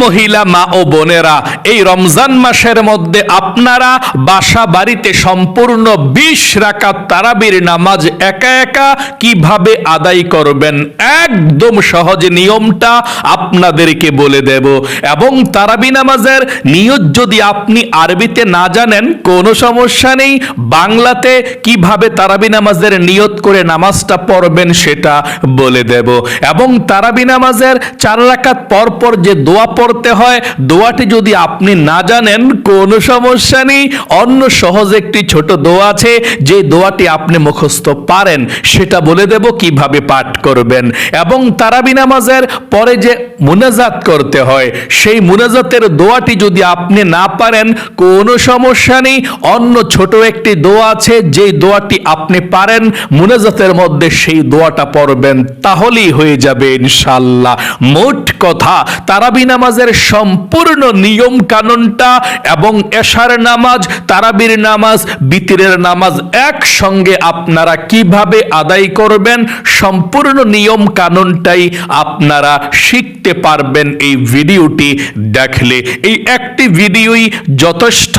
মহিলা মা ও বোনেরা, এই রমজান মাসের মধ্যে আপনারা বাসা বাড়িতে সম্পূর্ণ 20 রাকাত তারাবির নামাজ একা একা কিভাবে আদায় করবেন, একদম সহজ নিয়মটা আপনাদেরকে বলে দেব। এবং তারাবি নামাজের নিয়ত যদি আপনি আরবিতে না জানেন কোনো সমস্যা নেই, বাংলাতে কিভাবে তারাবি নামাজের নিয়ত করে নামাজটা পড়বেন সেটা বলে দেব। এবং তারাবি নামাজের 4 রাকাত পর পর যে দোয়া পড়তে হয়, দোয়াটি যদি আপনি না জানেন কোনো সমস্যা নেই, অন্য সহজ একটি ছোট দোয়া আছে, যে দোয়াটি আপনি মুখস্থ পারেন সেটা বলে দেব কিভাবে পাঠ করবেন। এবং তারাবি নামাজের পরে যে মুনাজাত করতে হয়, সেই মুনাজাতের দোয়াটি যদি আপনি না পারেন কোনো সমস্যা নেই, অন্য ছোট একটি দোয়া আছে, যে দোয়াটি আপনি পারেন মুনাজাতের মধ্যে সেই দোয়াটা পড়বেন, তাহলেই হয়ে যাবে ইনশাআল্লাহ। মোট কথা তারাবি নামাজের সম্পূর্ণ নিয়ম কানুনটা এবং এশার নামাজ, তারাবির নামাজ, বিতরের নামাজ একসঙ্গে আপনারা কিভাবে আদায় করবেন, সম্পূর্ণ নিয়ম কানুনটাই আপনারা শিখতে পারবেন এই ভিডিওটি দেখলে। এই একটি ভিডিওই যথেষ্ট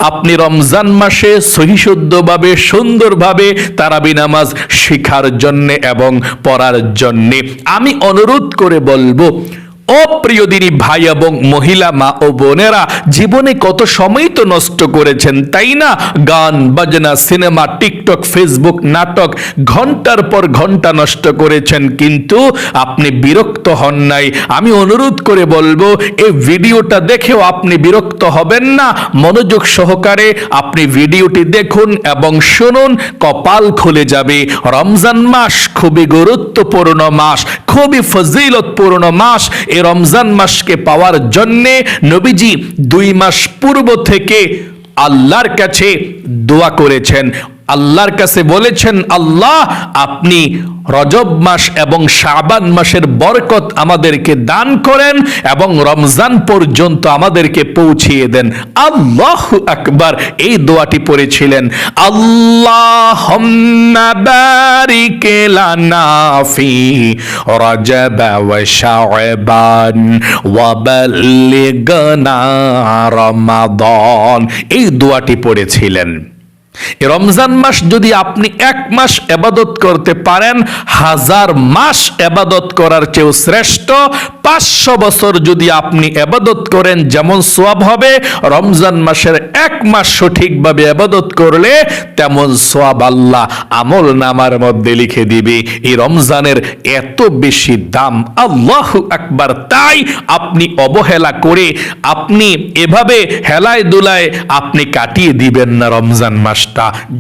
আপনি রমজান মাসে সহিশুদ্ধভাবে সুন্দরভাবে তারাবি নামাজ শেখার জন্য এবং পড়ার জন্য। আমি অনুরোধ করে বলবো, ও প্রিয় দিনী ভাই এবং মহিলা মা ও বোনেরা, জীবনে কত সময় তো নষ্ট করেছেন তাই না? গান বাজনা, সিনেমা, টিকটক, ফেসবুক, নাটক, ঘন্টার পর ঘন্টা নষ্ট করেছেন, কিন্তু আপনি বিরক্ত হন নাই। আমি অনুরোধ করে বলবো, এই ভিডিওটা দেখেও আপনি বিরক্ত হবেন না, মনোযোগ সহকারে আপনি ভিডিওটি দেখুন এবং শুনুন, কপাল খুলে যাবে। রমজান মাস খুবই গুরুত্বপূর্ণ মাস, খুবই ফজিলতপূর্ণ মাস। এই রমজান মাসকে পাওয়ার জন্যে নবীজি 2 মাস পূর্ব থেকে আল্লাহর কাছে দোয়া করেছেন, আল্লাহর কাছে বলেছেন, আল্লাহ আপনি রজব মাস এবং শাবান মাসের বরকত আমাদেরকে দান করেন এবং রমজান পর্যন্ত আমাদেরকে পৌঁছিয়ে দেন। আল্লাহু আকবার, এই দোয়াটি পড়েছিলেন, আল্লাহুম্মা বারিক লানা ফি রজব ওয়া শাবান ওয়া বাল্লিগনা রমাদান, এই দোয়াটি পড়েছিলেন। রমজান মাস যদি আপনি 1 মাস ইবাদত করতে পারেন, 1000 মাস ইবাদত করার চেয়েও শ্রেষ্ঠ। 500 বছর যদি আপনি ইবাদত করেন যেমন সওয়াব হবে, রমজান মাসের 1 মাস সঠিকভাবে ইবাদত করলে তেমন সওয়াব আল্লাহ আমল নামার মধ্যে লিখে দিবে। এই রমজানের এত বেশি দাম, আল্লাহু আকবার। তাই আপনি অবহেলা করে, আপনি এভাবে হেলায় দুলায় আপনি কাটিয়ে দিবেন না রমজান মাস।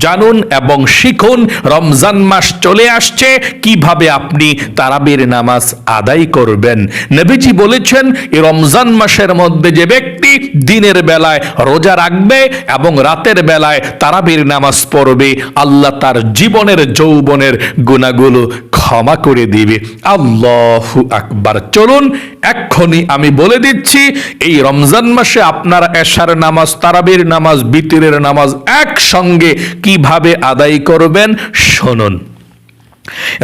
জানুন এবং শিখুন, রমজান মাস চলে আসছে, কিভাবে আপনি তারাবির নামাজ আদায় করবেন। নবীজি বলেছেন, এই রমজান মাসের মধ্যে যে ব্যক্তি দিনের বেলায় রোজা রাখবে এবং রাতের বেলায় তারাবির নামাজ পড়বে, আল্লাহ তার জীবনের যৌবনের গুনাহগুলো ক্ষমা করে দিবে। আল্লাহু আকবার। চলুন এক্ষুনি আমি বলে দিচ্ছি, এই রমজান মাসে আপনারা এশার নামাজ, তারাবির নামাজ, বিতরের নামাজ একসঙ্গে কিভাবে আদায় করবেন শুনুন।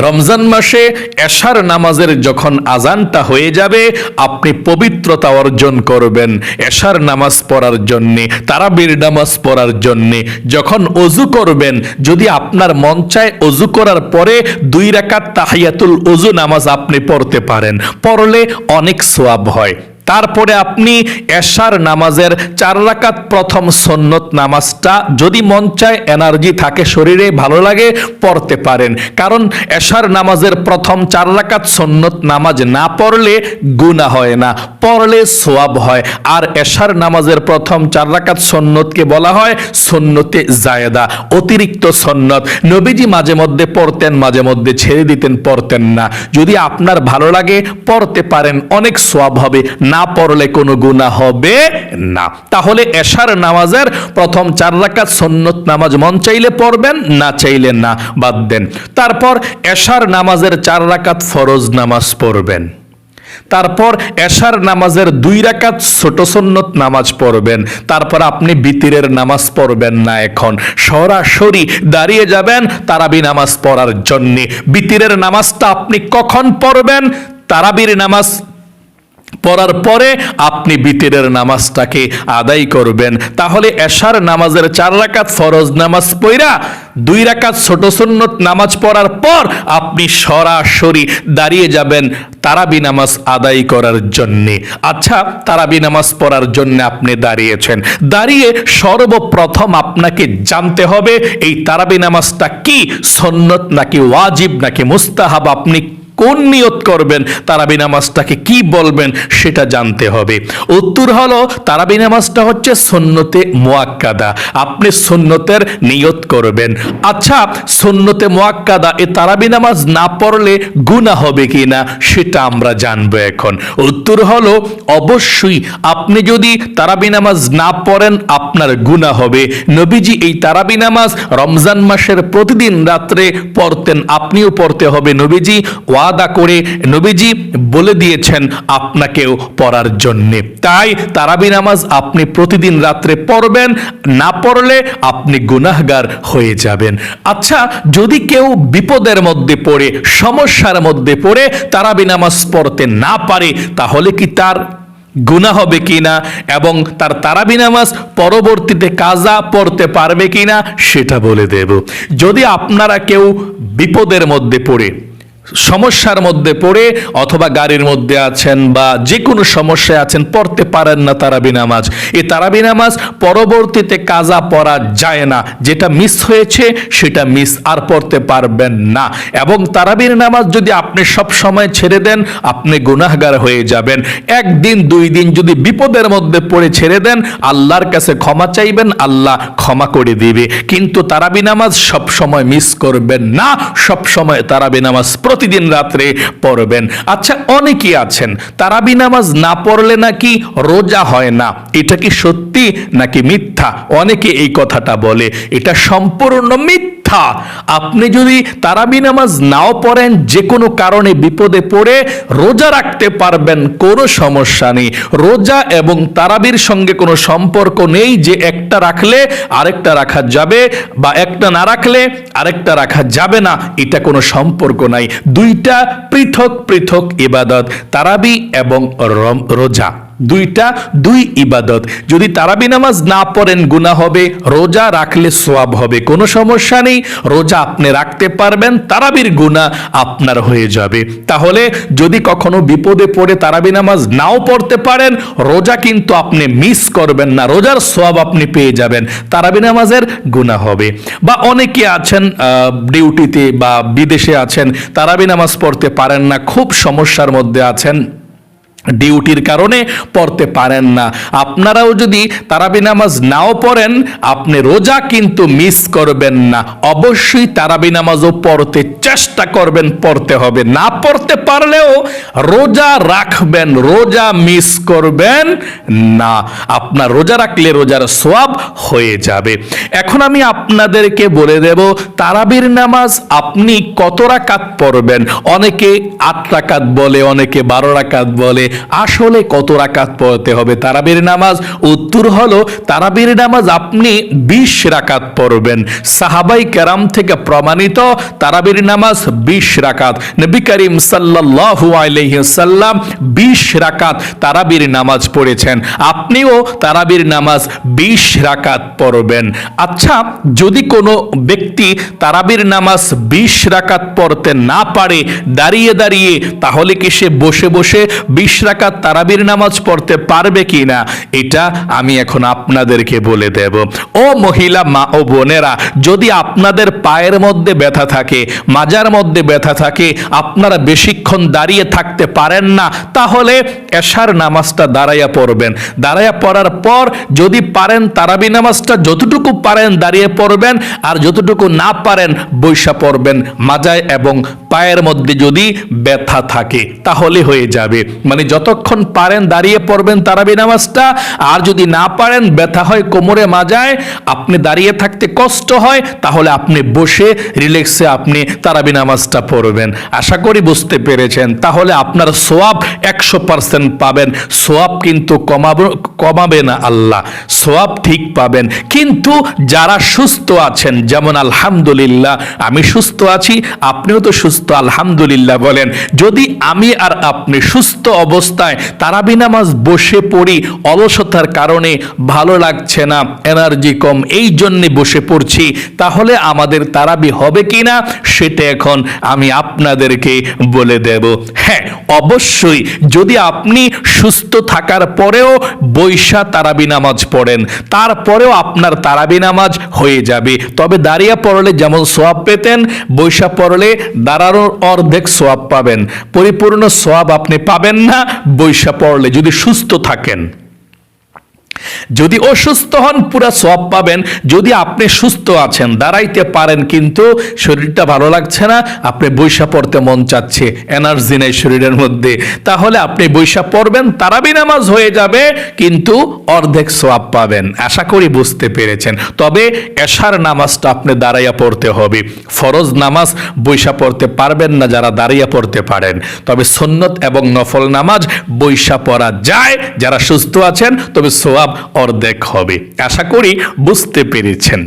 রমজান মাসে এশার নামাজের যখন আজানটা হয়ে যাবে, আপনি পবিত্রতা অর্জন করবেন এশার নামাজ পড়ার জন্যে, তারাবির নামাজ পড়ার জন্যে। যখন ওযু করবেন, যদি আপনার মন চায় ওযু করার পরে 2 রাকাত তাহিয়াতুল ওযু নামাজ আপনি পড়তে পারেন, পড়লে অনেক সওয়াব হয়। তারপরে আপনি এশার নামাজের 4 রাকাত প্রথম সুন্নত নামাজটা যদি মন চায়, এনার্জি থাকে শরীরে, ভালো লাগে, পড়তে পারেন। কারণ এশার নামাজের প্রথম 4 রাকাত সুন্নত নামাজ না পড়লে গুনাহ হয় না, পড়লে সওয়াব হয়। আর এশার নামাজের প্রথম 4 রাকাত সুন্নতকে বলা হয় সুন্নতে জায়েদা, অতিরিক্ত সুন্নত। নবীজি মাঝে মধ্যে পড়তেন, মাঝে মধ্যে ছেড়ে দিতেন, পড়তেন না। যদি আপনার ভালো লাগে পড়তে পারেন, অনেক সওয়াব হবে, না পড়লে কোনো গুনাহ হবে না। তাহলে এশার নামাজের প্রথম 4 রাকাত সুন্নত নামাজ মন চাইলে পড়বেন, না চাইলে না, বাদ দেন। তারপর এশার নামাজের 4 রাকাত ফরজ নামাজ পড়বেন। তারপর এশার নামাজের 2 রাকাত ছোট সুন্নত নামাজ পড়বেন। তারপর আপনি বিতরের নামাজ পড়বেন না, এখন সরাসরি দাঁড়িয়ে যাবেন তারাবি নামাজ পড়ার জন্য। বিতরের নামাজটা আপনি কখন পড়বেন? তারাবির নামাজ পড়ার পরে আপনি বিতিরের নামাজটাকে আদায় করবেন। তাহলে এশার নামাজের 4 রাকাত ফরজ নামাজ পড়া 2 রাকাত ছোট সুন্নত নামাজ পড়ার পর আপনি সরাসরি দাঁড়িয়ে যাবেন তারাবি নামাজ আদায় করার জন্যে। আচ্ছা, তারাবি নামাজ পড়ার জন্য আপনি দাঁড়িয়েছেন, দাঁড়িয়ে সর্বপ্রথম আপনাকে জানতে হবে এই তারাবি নামাজটা কি সুন্নত নাকি ওয়াজিব নাকি মুস্তাহাব, আপনি কোন নিয়ত করবেন, তারাবি নামাজটাকে কি বলবেন সেটা জানতে হবে। উত্তর হলো তারাবি নামাজটা হচ্ছে সুন্নতে মুআক্কাদা, আপনি সুন্নতের নিয়ত করবেন। আচ্ছা, সুন্নতে মুআক্কাদা এই তারাবি নামাজ না পড়লে গুনাহ হবে কিনা সেটা আমরা জানবো এখন। উত্তর হলো অবশ্যই আপনি যদি তারাবি নামাজ না পড়েন আপনার গুনাহ হবে। নবীজি এই তারাবি নামাজ রমজান মাসের প্রতিদিন রাত্রে পড়তেন, আপনিও পড়তে হবে। নবীজি ওয়াদা করে নবীজি বলে দিয়েছেন আপনাকেও পড়ার জন্যে। তাই তারাবি নামাজ আপনি প্রতিদিন রাত্রে পড়বেন, না পড়লে আপনি গুনাহগার হয়ে যাবেন। আচ্ছা, যদি কেউ বিপদের মধ্যে পড়ে সমস্যার মধ্যে পড়ে তারাবি নামাজ পড়তে না পারে তাহলে কি তার গুনাহ হবে কিনা এবং তার তারাবি নামাজ পরবর্তীতে কাজা পড়তে পারবে কিনা সেটা বলে দেব। যদি আপনারা কেউ বিপদের মধ্যে পড়ে সমস্যার মধ্যে পড়ে অথবা গাড়ির মধ্যে আছেন বা যে কোনো সমস্যায় আছেন, পড়তে পারেন না তারাবি নামাজ, এই তারাবি নামাজ পরবর্তীতে কাজা পড়া যায় না, যেটা মিস হয়েছে সেটা মিস আর পড়তে পারবেন না। এবং তারাবির নামাজ যদি আপনি সব সময় ছেড়ে দেন আপনি গুনাহগার হয়ে যাবেন। একদিন 2 দিন যদি বিপদের মধ্যে পড়ে ছেড়ে দেন আল্লাহর কাছে ক্ষমা চাইবেন, আল্লাহ ক্ষমা করে দিবে। কিন্তু তারাবি নামাজ সব সময় মিস করবেন না, সব সময় তারাবি নামাজ প্রতিদিন রাত্রে পড়বেন। আচ্ছা, অনেকেই আছেন তারাবি নামাজ না পড়লে নাকি রোজা হয় না, এটা কি সত্যি নাকি মিথ্যা? অনেকে এই কথাটা বলে, এটা সম্পূর্ণ মিথ্যা। আপনি যদি তারাবি নামাজ নাও পড়েন, যে কোনো কারণে বিপদে পড়ে রোজা রাখতে পারবেন, কোনো সমস্যা নেই। রোজা এবং তারাবির সঙ্গে কোনো সম্পর্ক নেই যে একটা রাখলে আরেকটা রাখা যাবে বা একটা না রাখলে আরেকটা রাখা যাবে না, এটা কোনো সম্পর্ক নাই। দুইটা পৃথক পৃথক ইবাদত, তারাবি এবং রোজা দুই ইবাদত। যদি তারাবি নামাজ না পড়েন গুনাহ হবে, রোজা রাখলে সওয়াব হবে, কোনো সমস্যা নেই। রোজা আপনি রাখতে পারবেন, তারাবির গুনাহ আপনার হয়ে যাবে। তাহলে যদি কখনো বিপদে পড়ে তারাবি নামাজ নাও পড়তে পারেন, রোজা কিন্তু আপনি মিস করবেন না, রোজার সওয়াব আপনি পেয়ে যাবেন, তারাবি নামাজের গুনাহ হবে। বা অনেকে আছেন ডিউটিতে বা বিদেশে আছেন, তারাবি নামাজ পড়তে পারেন না, খুব সমস্যার মধ্যে আছেন, ডিউটির কারণে পড়তে পারেন না। আপনারাও যদি তারাবি নামাজ নাও পড়েন আপনি রোজা কিন্তু মিস করবেন না, অবশ্যই তারাবি নামাজও পড়তে চেষ্টা করবেন, পড়তে হবে। না পড়তে পারলেও রোজা রাখবেন, রোজা মিস করবেন না। আপনার রোজা রাখলে রোজার সওয়াব হয়ে যাবে। এখন আমি আপনাদেরকে বলে দেব তারাবির নামাজ আপনি কত রাকাত পড়বেন। অনেকে 8 রাকাত বলে, অনেকে 12 রাকাত বলে, আসলে কত রাকাত পড়তে হবে তারাবির নামাজ? উত্তর হলো তারাবির নামাজ আপনি 20 রাকাত পড়বেন। সাহাবাই কেরাম থেকে প্রমাণিত তারাবির নামাজ 20 রাকাত। নবী করিম সাল্লাল্লাহু আলাইহি ওয়াসাল্লাম 20 রাকাত তারাবির নামাজ পড়েছেন, আপনিও তারাবির নামাজ 20 রাকাত পড়বেন। আচ্ছা, যদি কোনো ব্যক্তি তারাবির নামাজ 20 রাকাত পড়তে না পারে দাঁড়িয়ে দাঁড়িয়ে, তাহলে কি সে বসে বসে 20 রাকাত তারাবির নামাজ পড়তে পারবে কিনা এটা আমি এখন আপনাদেরকে বলে দেব। ও মহিলা মা ও বোনেরা, যদি আপনাদের পায়ের মধ্যে ব্যথা থাকে, মাজার মধ্যে ব্যথা থাকে, আপনারা বেশিক্ষণ দাঁড়িয়ে থাকতে পারেন না, তাহলে এশার নামাজটা দাঁড়াইয়া পড়বেন। দাঁড়াইয়া পড়ার পর যদি পারেন তারাবি নামাজটা যতটুকু পারেন দাঁড়িয়ে পড়বেন, আর যতটুকু না পারেন বৈশা পড়বেন। মাজায় এবং পায়ের মধ্যে যদি ব্যথা থাকে তাহলে হয়ে যাবে, মানে যতক্ষণ পারেন দাঁড়িয়ে পড়বেন তারাবি নামাজটা, আর যদি না পারেন ব্যথা হয় কোমরে মাজায়, আপনি দাঁড়িয়ে থাকতে কষ্ট হয়, তাহলে আপনি বসে রিল্যাক্সে আপনি তারাবি নামাজটা পড়বেন। আশা করি বুঝতে পেরেছেন। তাহলে আপনার সওয়াব 100% পাবেন। সওয়াব কিন্তু কমাবে না আল্লাহ, সওয়াব ঠিক পাবেন। কিন্তু যারা সুস্থ আছেন, যেমন আলহামদুলিল্লাহ আমি সুস্থ আছি, আপনিও তো সুস্থ আলহামদুলিল্লাহ বলেন। যদি আমি আর আপনি সুস্থ অবস্থা অবস্থায় তারাবি নামাজ বসে পড়ি, অলসতার কারণে ভালো লাগছে না, এনার্জি কম, এই জন্যে বসে পড়ছি, তাহলে আমাদের তারাবি হবে কিনা সেটা এখন আমি আপনাদেরকে বলে দেব। হ্যাঁ, অবশ্যই যদি আপনি সুস্থ থাকার পরেও বৈশা তারাবি নামাজ পড়েন, তারপরেও আপনার তারাবি নামাজ হয়ে যাবে। তবে দাঁড়িয়ে পড়লে যেমন সোয়াব পেতেন, বৈশা পড়লে দাঁড়ানোর অর্ধেক সোয়াব পাবেন, পরিপূর্ণ সোয়াব আপনি পাবেন না বৈশা পড়লে যদি সুস্থ থাকেন। যদি অসুস্থ হন পুরা সওয়াব পাবেন। যদি আপনি সুস্থ আছেন, দাঁড়াইতে পারেন, কিন্তু শরীরটা ভালো লাগছে না, আপনি বৈশা পড়তে মন চাচ্ছে, এনার্জি নেই শরীরের মধ্যে, তাহলে আপনি বৈশা পড়বেন, তারাবি নামাজ হয়ে যাবে, কিন্তু অর্ধেক সওয়াব পাবেন। আশা করি বুঝতে পেরেছেন। তবে এশার নামাজটা আপনি দাঁড়াইয়া পড়তে হবে। ফরজ নামাজ বৈশা পড়তে পারবেন না যারা দাঁড়িয়ে পড়তে পারেন, তবে সুন্নত এবং নফল নামাজ বৈশা পড়া যায় যারা সুস্থ আছেন, তবে সওয়াব অর্ধেক হবে। আশা করি বুঝতে পেরেছেন।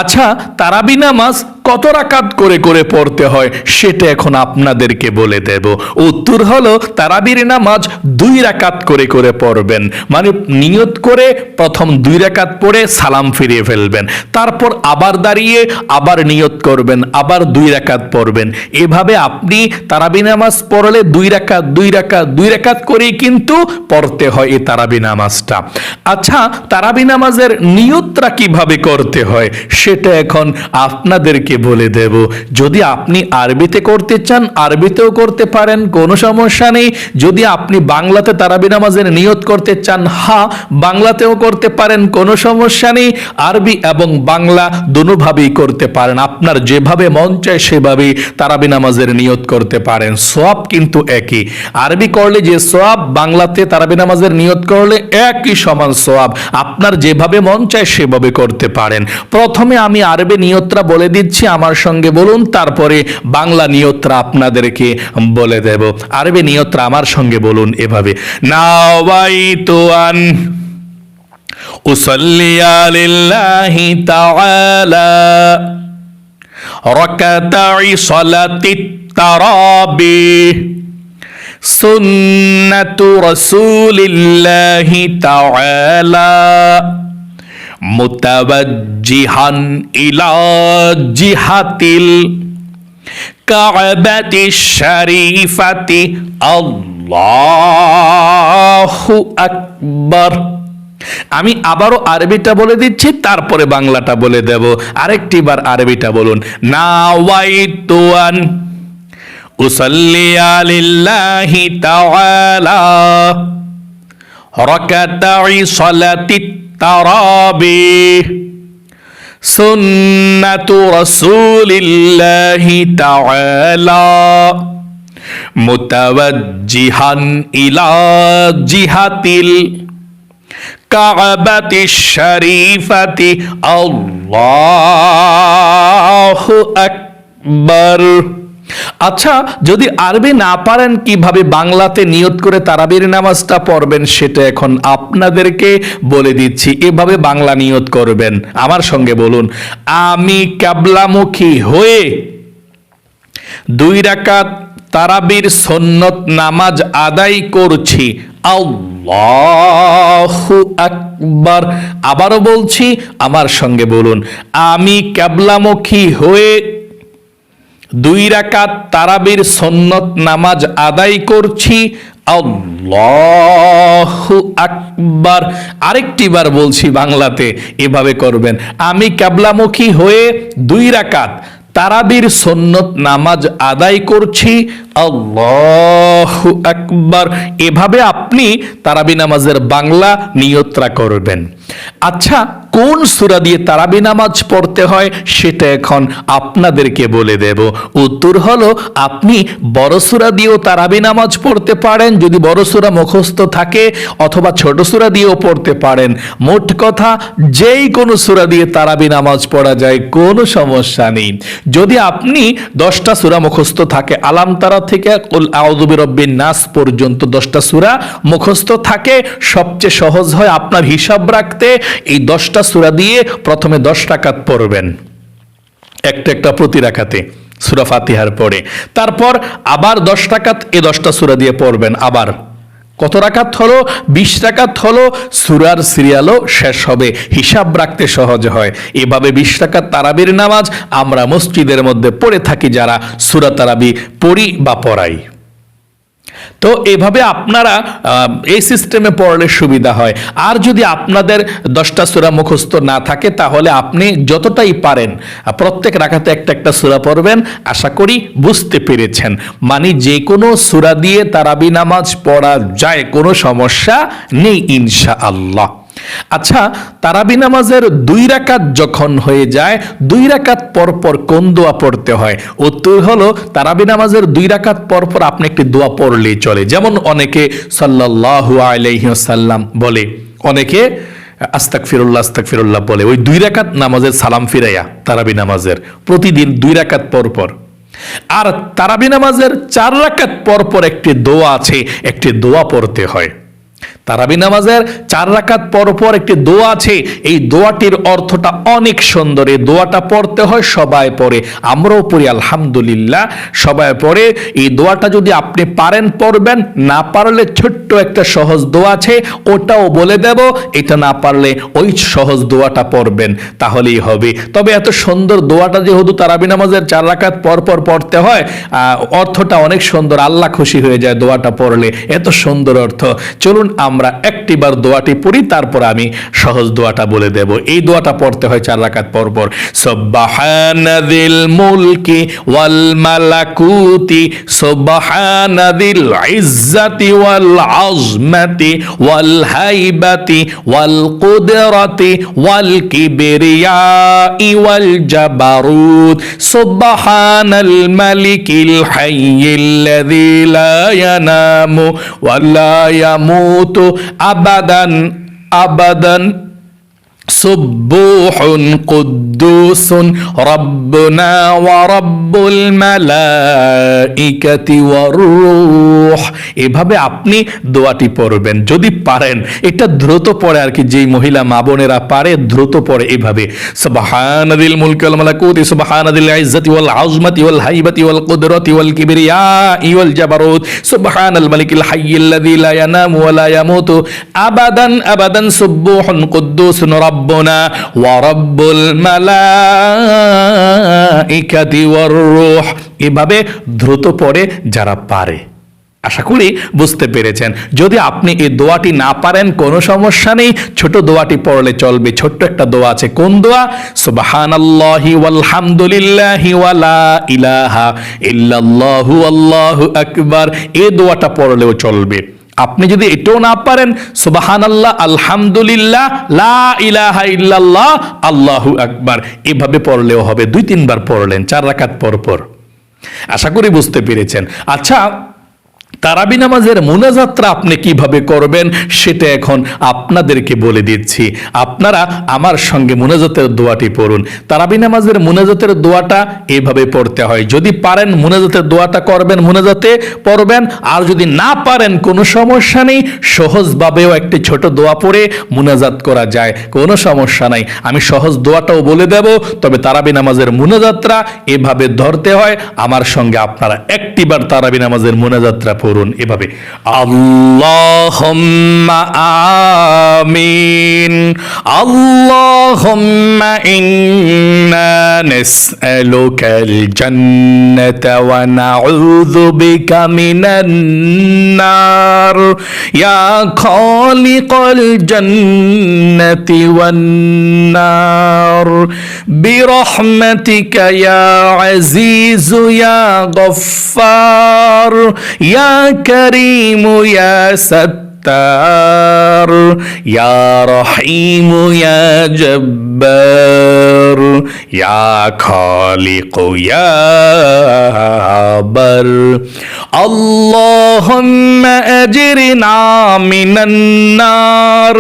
আচ্ছা, তারাবি নামাজ কত রাকাত করে করে পড়তে হয় সেটা এখন আপনাদেরকে বলে দেব। উত্তর হলো তারাবির নামাজ 2 রাকাত করে করে পড়বেন। মানে নিয়ত করে প্রথম 2 রাকাত পড়ে সালাম ফিরিয়ে ফেলবেন, তারপর আবার দাঁড়িয়ে আবার নিয়ত করবেন, আবার 2 রাকাত পড়বেন। এভাবে আপনি তারাবি নামাজ পড়লে 2 রাকাত 2 রাকাত 2 রাকাত করেই কিন্তু পড়তে হয় এই তারাবি নামাজটা। আচ্ছা, তারাবি নামাজের নিয়তটা কিভাবে করতে হয় সেটা এখন আপনাদেরকে বলে দেব। যদি আপনি আরবিতে করতে চান আরবিতেও করতে পারেন, কোনো সমস্যা নেই। যদি আপনি বাংলাতে তারাবি নামাজের নিয়ত করতে চান, হ্যাঁ বাংলাতেও করতে পারেন, কোনো সমস্যা নেই। আরবি এবং বাংলা দুভাবেই করতে পারেন, আপনার যেভাবে মন চায় সেভাবেই তারাবি নামাজের নিয়ত করতে পারেন। সওয়াব কিন্তু একই। আরবি করলে যে সওয়াব, বাংলাতে তারাবি নামাজের নিয়ত করলে একই সমান সওয়াব। আপনার যেভাবে মন চায় সেভাবে করতে পারেন। প্রথমে আমি আরবি নিয়তটা বলে দিচ্ছি, আমার সঙ্গে বলুন, তারপরে বাংলা নিয়তটা আপনাদেরকে বলে দেব। আরবি নিয়তটা আমার সঙ্গে বলুন এভাবে: নাওয়াইতু আন উসাল্লিয়া লিল্লাহি তাআলা রাকাতাই সালাতিত তারাবিহ সুন্নাতু রাসূলিল্লাহি তাআলা মুতাওয়াজ্জিহান ইলা জিহাতিল কাবাতিশ শরীফাতি আল্লাহু আকবার। আমি আবারও আরবিটা বলে দিচ্ছি, তারপরে বাংলাটা বলে দেব। আরেকটিবার আরবিটা বলুন: নাওয়াইতু আন উসাল্লিয়া লিল্লাহি তাআলা রাকাতাই সালাতিত তারাবিহ সুন্নাতু রাসূলিল্লাহি তাআলা মুতাওয়াজ্জিহান ইলা জিহাতিল কাবাতিশ শরীফাতি আল্লাহু আকবার। আচ্ছা, যদি আরবি না পারেন কিভাবে বাংলাতে নিয়ত করে তারাবির নামাজটা পড়বেন সেটা এখন আপনাদেরকে বলে দিচ্ছি। এভাবে বাংলা নিয়ত করবেন, আমার সঙ্গে বলুন: আমি কিবলামুখী হয়ে 2 রাকাত তারাবির সুন্নত নামাজ আদায় করছি, আল্লাহু আকবার। আবারও বলছি, আমার সঙ্গে বলুন: আমি কিবলামুখী হয়ে 2 রাকাত তারাবির সুন্নত নামাজ আদায় করছি, আল্লাহু আকবার। আরেকটিবার বলছি বাংলাতে, এভাবে করবেন: আমি কিবলামুখী হয়ে 2 রাকাত তারাবির সুন্নত নামাজ আদায় করছি, আল্লাহু আকবার। এভাবে আপনি তারাবি নামাজের বাংলা নিয়তরা করবেন। আচ্ছা, কোন সূরা দিয়ে তারাবি নামাজ পড়তে হয় সেটা এখন আপনাদেরকে বলে দেব। উত্তর হলো, আপনি বড় সূরা দিয়েও তারাবি নামাজ পড়তে পারেন যদি বড় সূরা মুখস্থ থাকে, অথবা ছোট সূরা দিয়েও পড়তে পারেন। মোট কথা যেই কোনো সূরা দিয়ে তারাবি নামাজ পড়া যায়, কোনো সমস্যা নেই। যদি আপনি 10টা সূরা মুখস্থ থাকে, আলাম তারা থেকে কুল আউযু বিরাব্বিন নাস পর্যন্ত 10টা সূরা মুখস্থ থাকে, সবচেয়ে সহজ হয় আপনার হিসাব রাখতে। এই 10টা সূরা দিয়ে প্রথমে 10 রাকাত পড়বেন, একটা একটা প্রতি রাকাতে। সূরা ফাতিহার পরে। তারপর আবার 10 রাকাত এই 10টা সূরা দিয়ে পড়বেন। আবার কত রাকাত হলো? 20 রাকাত হলো। সূরার সিরিয়ালও শেষ হবে, হিসাব রাখতে সহজ হয়। এভাবে 20 রাকাত তারাবির নামাজ আমরা মসজিদের মধ্যে পড়ে থাকি যারা সূরা তারাবি পড়ি বা পড়াই। তো এইভাবে আপনারা এই সিস্টেমে পড়লে সুবিধা হয়। আর যদি আপনাদের 10টা সূরা মুখস্থ না থাকে তাহলে আপনি যতটাই পারেন প্রত্যেক রাকাতে একটা একটা সূরা পড়বেন। আশা করি বুঝতে পেরেছেন। মানে যে কোনো সূরা দিয়ে তারাবি নামাজ পড়া যায়, কোনো সমস্যা নেই ইনশাআল্লাহ। আচ্ছা, তারাবি নামাজের 2 রাকাত যখন হয়ে যায় 2 রাকাত পর পর কোন দোয়া পড়তে হয়? উত্তর হলো তারাবি নামাজের 2 রাকাত পর পর আপনি একটি দোয়া পড়লেই চলে। যেমন অনেকে সাল্লাল্লাহু আলাইহি ওয়াসাল্লাম বলে, অনেকে আস্তাগফিরুল্লাহ আস্তাগফিরুল্লাহ বলে। ওই 2 রাকাত নামাজের সালাম ফিরাইয়া তারাবি নামাজের প্রতিদিন 2 রাকাত পর পর। আর তারাবি নামাজের 4 রাকাত পর পর একটি দোয়া আছে, একটি দোয়া পড়তে হয়। তারাবি নামাজের 4 রাকাত পর পর একটি দোয়া আছে, এই দোয়াটির অর্থটা অনেক সুন্দর। এই দোয়াটা পড়তে হয়, সবাই পড়ে, আমরাও পড়ি আলহামদুলিল্লাহ, সবাই পড়ে। এই দোয়াটা যদি আপনি পারেন পড়বেন, না পারলে ছোট্ট একটা সহজ দোয়া আছে ওটাও বলে দেব, এটা না পারলে ওই সহজ দোয়াটা পড়বেন, তাহলেই হবে। তবে এত সুন্দর দোয়াটা যেহেতু তারাবি নামাজের 4 রাকাত পর পর পড়তে হয়, অর্থটা অনেক সুন্দর, আল্লাহ খুশি হয়ে যায় দোয়াটা পড়লে, এত সুন্দর অর্থ। চলুন আমরা একটিবার দোয়াটি পড়ি, তারপর আমি সহজ দোয়াটা বলে দেব। এই দোয়াটা পড়তে হয় 4 রাকাত পর পর। সুবহানাযিল মুলকি ওয়াল মালাকুতি সুবহানাযিল ইজ্জাতি ওয়াল আযমাতি ওয়াল হাইবাতি ওয়াল কুদরাতি ওয়াল কিবরিয়াই ওয়াল জাবারুত সুবহানাল মালিকিল হাইয়্যিল্লাযী লা ইয়ানামু ওয়া লা ইয়ামুতু আবাদান আবাদান সুবহুন কুদ্দুসুন রাব্বুনা ওয়া রাব্বুল মালাইকাতি ওয়ার রূহ। এভাবে আপনি দোয়াটি পড়বেন যদি পারেন। এটা দ্রুত পড়ে আর কি, যেই মহিলা মা বোনেরা পারে দ্রুত পড়ে এভাবে। সুবহানাদিল মুলকি ওয়াল মালাকুতি সুবহানাদিল ইজ্জাতি ওয়াল আযমাতি ওয়াল হাইবাতি ওয়াল কুদরাতি ওয়াল কিবরিয়াই ওয়াল জাবারুত সুবহানাল মালিকিল হাইয়্যিল্লাযী লা ইয়ানামু ওয়া লা ইয়ামুতু আবাদান আবাদান সুবহুন কুদ্দুসুন রাব্বুনা ওয়া রাব্বুল মালাইকাতি ওয়ার রূহ। এভাবে দ্রুত পড়ে যারা পারে। আশা করি বুঝতে পেরেছেন। যদি আপনি এই দোয়াটি না পারেন কোনো সমস্যা নেই, ছোট দোয়াটি পড়লে চলবে। ছোট্ট একটা দোয়া আছে। কোন দোয়া? সুবহানাল্লাহি ওয়াল হামদুলিল্লাহি ওয়া লা ইলাহা ইল্লাল্লাহু আল্লাহু আকবার। এই দোয়াটা পড়লেও চলবে। আপনি যদি এটাও না পারেন, সুবহানাল্লাহ আলহামদুলিল্লাহ লা ইলাহা ইল্লাল্লাহ আল্লাহু আকবার, এভাবে পড়লেও হবে। 2-3 বার পড়লেন 4 রাকাত পর পর। আশা করি বুঝতে পেরেছেন। আচ্ছা, তারাবি নামাজের মুনাজাতটা আপনি কিভাবে করবেন সেটা এখন আপনাদেরকে বলে দিচ্ছি। আপনারা আমার সঙ্গে মুনাজাতের দোয়াটি পড়ুন। তারাবি নামাজের মুনাজাতের দোয়াটা এভাবে পড়তে হয়। যদি পারেন মুনাজাতের দোয়াটা করবেন, মুনাজাতে পড়বেন। আর যদি না পারেন কোনো সমস্যা নেই, সহজভাবেও একটি ছোট দোয়া পড়ে মুনাজাত করা যায়, কোনো সমস্যা নাই। আমি সহজ দোয়াটাও বলে দেব। তবে তারাবি নামাজের মুনাজাতটা এভাবে ধরতে হয়। আমার সঙ্গে আপনারা একটিবার তারাবি নামাজের মুনাজাতটা পড়ুন এভাবে। আল্লাহুম্মা আমিন আল্লাহুম্মা ইন্না নাসআলুকাল জান্নাতা ওয়া নাউযু বিকা মিনান নার ইয়া খালিকাল জান্নাতি ওয়ান নার বিরহমাতিকা ইয়া আজিজু ইয়া গফফার ইয়া كريم يا ستار يا رحيم يا جبار يا خالق يا بر আল্লাহুম্মা আজিরনা মিনান নার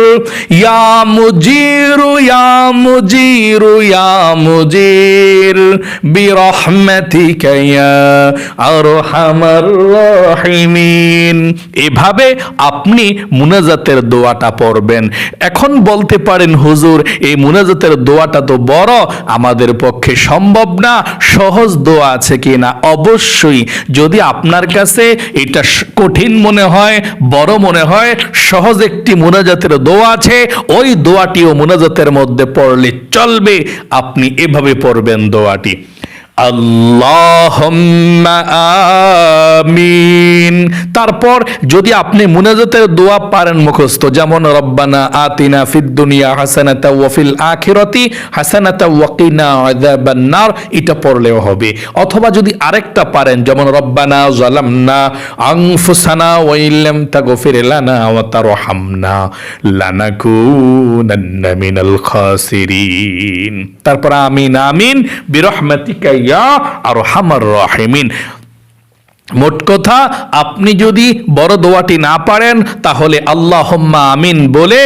ইয়া মুজিরু ইয়া মুজিরু ইয়া মুজির বিরহমাতিকা ইয়া আরহামার রাহিমিন। এভাবে আপনি মুনাজাতের দোয়াটা পড়বেন। এখন বলতে পারেন হুজুর এই মুনাজাতের দোয়াটা তো বড়, আমাদের পক্ষে সম্ভব না, সহজ দোয়া আছে কি না? অবশ্যই। যদি আপনার কাছে এটা কঠিন মনে হয়, বড় মনে হয়, সহজ একটি মুনাজাতের দোয়া আছে, ওই দোয়াটিও মুনাজাতের মধ্যে পড়লে চলবে। আপনি এভাবে পড়বেন দোয়াটি, আল্লাহুম্মা আমিন। তারপর যদি আপনি মুনাজাতের দোয়া পারেন মুখস্থ, যেমন রব্বানা আতিনা ফিদ দুনিয়া হাসানাতা ওয়া ফিল আখিরাতি হাসানাতা ওয়া কিনা আযাবান নার, এটা পড়লেও হবে। অথবা যদি আরেকটা পারেন, যেমন রব্বানা যালামনা আনফুসানা ওয়া ইল্লাম তাগফির লানা ওয়া তারহামনা লানাকুনান্না মিনাল খাসিরিন। তারপর আমিন আমিন বিরহমাতিকা ইয়া আরহামার রাহিমিন। মোট কথা, আপনি যদি বড় দোয়াটি না পারেন তাহলে আল্লাহুম্মা আমিন বলে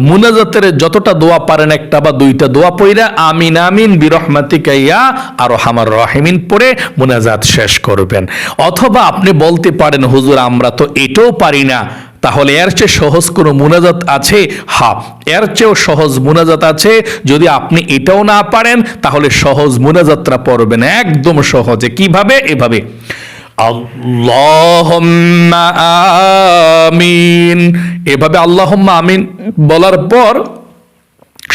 মুনাজাতের যতটা দোয়া পারেন, একটা বা দুইটা দোয়া পড়া আমিন আমিন বিরহমাতিকা ইয়া আরহামার রাহিমিন পড়ে মুনাজাত শেষ করবেন। অথবা আপনি বলতে পারেন হুজুর আমরা তো এটাও পারি না, তাহলে এর চেয়ে সহজ কোনো মুনাজাত আছে? হ্যাঁ, এর চেয়েও সহজ মুনাজাত আছে। যদি আপনি এটাও না পারেন তাহলে সহজ মুনাজাতটা পড়বেন একদম সহজে। কিভাবে? এভাবে, আল্লাহুম্মা আমিন। এভাবে আল্লাহুম্মা আমিন বলার পর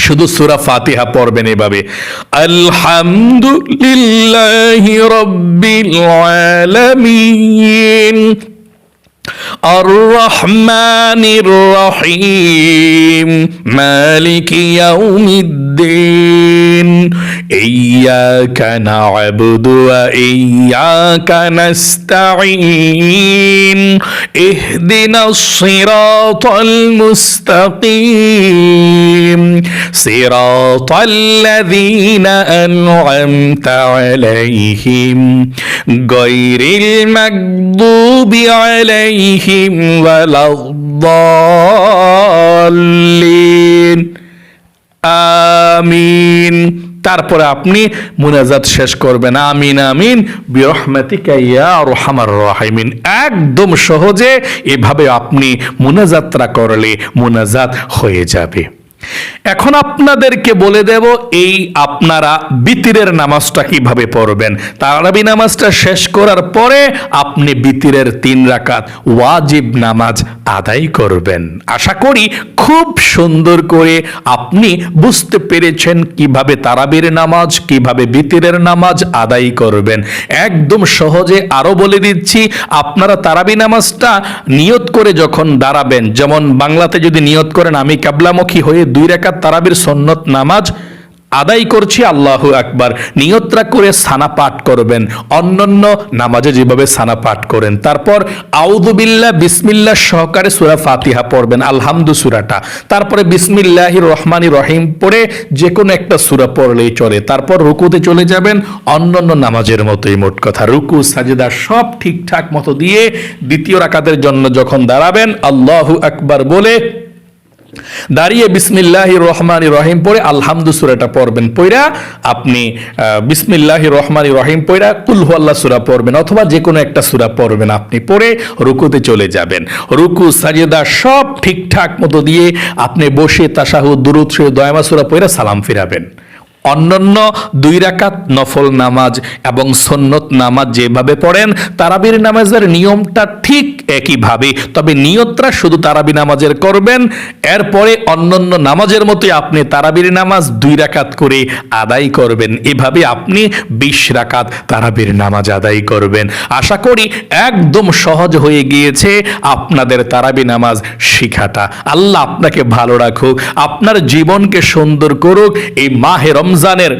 শুধু সূরা ফাতিহা পড়বেন এভাবে, আলহামদুলিল্লাহি রাব্বিল আলামিন আর-রহমানির রহিম মালিকি ইয়াউমিদ্দিন ইয়্যাকা না'বুদু ওয়া ইয়্যাকা নাস্তাঈন ইহদিনাস সিরাতাল মুস্তাকিম সিরাতাল্লাযীনা আন'আমতা আলাইহিম গায়রিল মাগদুবি আলাইহিম ওয়ালাদ-দাল্লিন আমিন। তারপরে আপনি মুনাজাত শেষ করবেন আমিন আমিন বিরহমাতিকা ইয়া আরহামার রাহিমিন। একদম সহজে এভাবে আপনি মুনাজাতটা করলে মুনাজাত হয়ে যাবে। এখন আপনাদেরকে বলে দেব এই আপনারা বিতিরের নামাজটা কিভাবে পড়বেন। তারাবি নামাজটা শেষ করার পরে আপনি বিতিরের 3 রাকাত ওয়াজিব নামাজ আদায় করবেন। আশা করি খুব সুন্দর করে আপনি বুঝতে পেরেছেন কিভাবে তারাবির নামাজ, কিভাবে বিতিরের নামাজ আদায় করবেন। একদম সহজে আরো বলে দিচ্ছি, আপনারা তারাবি নামাজটা নিয়ত করে যখন দাঁড়াবেন, যেমন বাংলাতে যদি নিয়ত করেন আমি কিবলামুখী হয়ে 2 রাকাত তারাবির সুন্নত নামাজ আদায় করছি, আল্লাহু আকবার, নিয়তরা করে সানা পাঠ করবেন অন্যান্য নামাজে যেভাবে সানা পাঠ করেন। তারপর আউযু বিল্লাহ বিসমিল্লাহ সহকারে সূরা ফাতিহা পড়বেন, আলহামদু সূরাটা। তারপরে বিসমিল্লাহির রহমানির রহিম পড়ে যে কোনো একটা সূরা পড়লেই চলে। তারপর রুকুতে চলে যাবেন অন্যান্য নামাজের মতোই। মোট কথা রুকু সাজদা সব ঠিকঠাক মতো দিয়ে দ্বিতীয় রাকাতের জন্য যখন দাঁড়াবেন আল্লাহু আকবার বলে দাঁড়িয়ে বিসমিল্লাহির রহমানির রহিম পড়ে আলহামদু সূরাটা পড়বেন। পড়া আপনি বিসমিল্লাহির রহমানির রহিম পড়া কুল হুয়াল্লাহ সূরা পড়বেন, অথবা যে কোনো একটা সূরা পড়বেন। আপনি পড়ে রুকুতে চলে যাবেন। রুকু সাজদা সব ঠিকঠাক মতো দিয়ে আপনি বসে তাশাহুদ দুরূদ শরীফ দোয়া সূরা পড়ে সালাম ফিরাবেন। অন্যান্য 2 রাকাত নফল নামাজ এবং সুন্নত নামাজ যেভাবে পড়েন তারাবির নামাজের নিয়মটা ঠিক একইভাবে, তবে নিয়তটা শুধু তারাবি নামাজের করবেন। এরপরে অন্যান্য নামাজের মতোই আপনি তারাবির নামাজ 2 রাকাত করে আদায় করবেন। এভাবে আপনি 20 রাকাত তারাবির নামাজ আদায় করবেন। আশা করি একদম সহজ হয়ে গিয়েছে আপনাদের তারাবি নামাজ শিখাটা। আল্লাহ আপনাকে ভালো রাখুক, আপনার জীবনকে সুন্দর করুক। এই মাহে রমজানের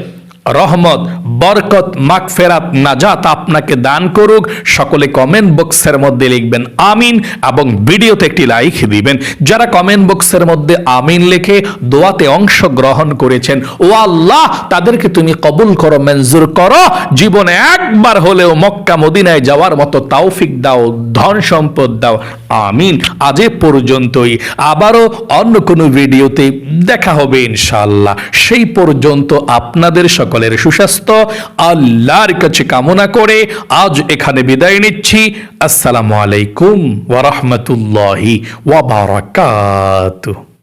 রহমত, বরকত, মাগফিরাত, নাজাত আপনাকে দান করুক। সকলে কমেন্ট বক্সের মধ্যে লিখবেন আমিন এবং ভিডিওতে একটি লাইক দিবেন। যারা কমেন্ট বক্সের মধ্যে আমিন লিখে দোয়াতে অংশগ্রহণ করেছেন, ও আল্লাহ তাদেরকে তুমি কবুল করো, মঞ্জুর করো। জীবনে একবার হলেও মক্কা মদিনায় যাওয়ার মতো তৌফিক দাও, ধন সম্পদ দাও। আমিন। আজ এ পর্যন্তই, আবারও অন্য কোনো ভিডিওতে দেখা হবে ইনশাআল্লাহ। সেই পর্যন্ত আপনাদের সকলের সুস্বাস্থ্য আল্লাহর কাছে কামনা করে আজ এখানে বিদায় নিচ্ছি। আসসালামু আলাইকুম ওয়া রাহমাতুল্লাহি ওয়া বারাকাতুহু।